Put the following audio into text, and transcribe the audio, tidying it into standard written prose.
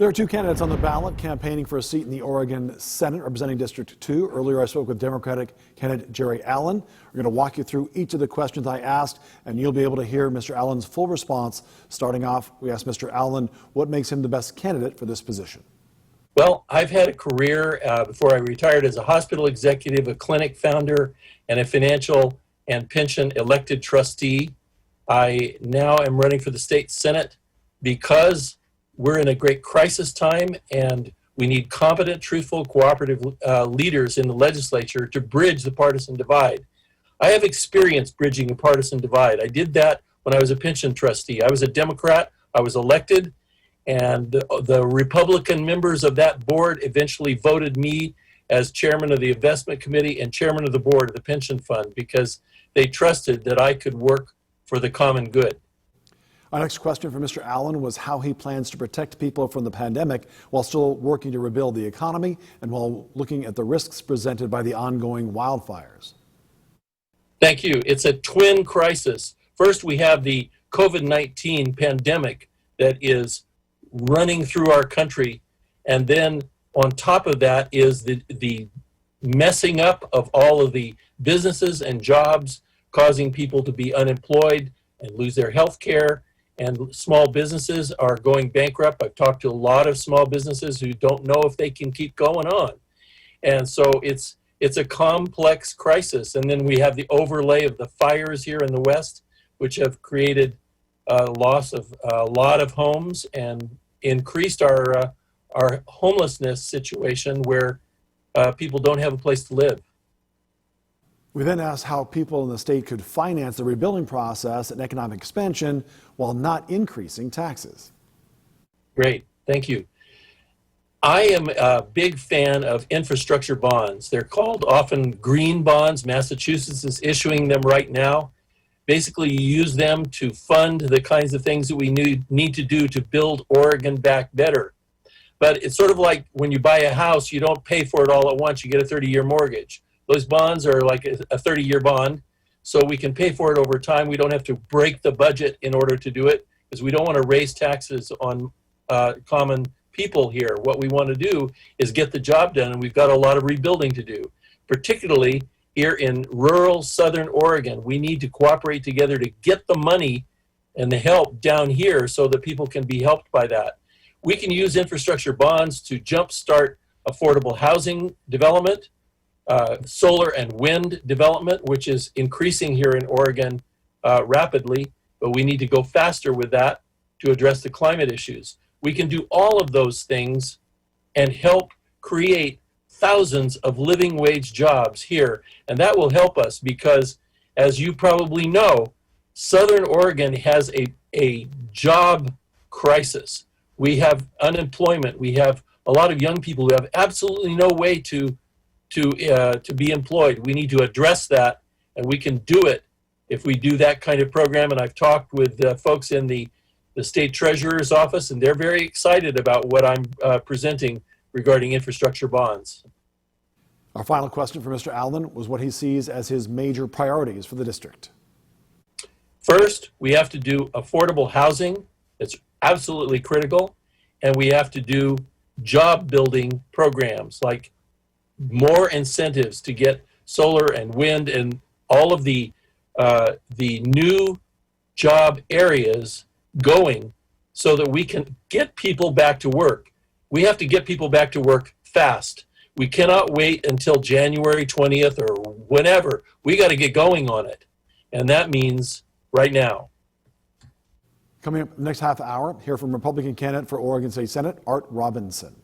There are two candidates on the ballot campaigning for a seat in the Oregon Senate representing District 2. Earlier, I spoke with Democratic candidate Jerry Allen. We're going to walk you through each of the questions I asked, and you'll be able to hear Mr. Allen's full response. Starting off, we asked Mr. Allen what makes him the best candidate for this position. Well, I've had a career before I retired as a hospital executive, a clinic founder, and a financial and pension elected trustee. I now am running for the state Senate because we're in a great crisis time and we need competent, truthful, cooperative leaders in the legislature to bridge the partisan divide. I have experience bridging a partisan divide. I did that when I was a pension trustee. I was a Democrat, I was elected, and the Republican members of that board eventually voted me as chairman of the investment committee and chairman of the board of the pension fund because they trusted that I could work for the common good. Our next question for Mr. Allen was how he plans to protect people from the pandemic while still working to rebuild the economy and while looking at the risks presented by the ongoing wildfires. Thank you. It's a twin crisis. First, we have the COVID-19 pandemic that is running through our country. And then on top of that is the messing up of all of the businesses and jobs, causing people to be unemployed and lose their health care. And small businesses are going bankrupt. I've talked to a lot of small businesses who don't know if they can keep going on. And so it's a complex crisis. And then we have the overlay of the fires here in the West, which have created a loss of a lot of homes and increased our homelessness situation where people don't have a place to live. We then asked how people in the state could finance the rebuilding process and economic expansion while not increasing taxes. Great, thank you. I am a big fan of infrastructure bonds. They're called often green bonds. Massachusetts is issuing them right now. Basically, you use them to fund the kinds of things that we need to do to build Oregon back better. But it's sort of like when you buy a house, you don't pay for it all at once. You get a 30-year mortgage. Those bonds are like a 30-year bond, so we can pay for it over time. We don't have to break the budget in order to do it because we don't want to raise taxes on common people here. What we want to do is get the job done, and we've got a lot of rebuilding to do, particularly here in rural southern Oregon. We need to cooperate together to get the money and the help down here so that people can be helped by that. We can use infrastructure bonds to jumpstart affordable housing development, solar and wind development, which is increasing here in Oregon rapidly, but we need to go faster with that to address the climate issues. We can do all of those things and help create thousands of living wage jobs here, and that will help us because, as you probably know, Southern Oregon has a job crisis. We have unemployment. We have a lot of young people who have absolutely no way to be employed. We need to address that, and we can do it if we do that kind of program. And I've talked with folks in the state treasurer's office, and they're very excited about what I'm presenting regarding infrastructure bonds. Our final question for Mr. Allen was what he sees as his major priorities for the district. First, we have to do affordable housing. That's absolutely critical. And we have to do job building programs like more incentives to get solar and wind and all of the new job areas going so that we can get people back to work. We have to get people back to work fast. We cannot wait until January 20th or whenever. We got to get going on it. And that means right now. Coming up next half hour, hear from Republican candidate for Oregon State Senate, Art Robinson.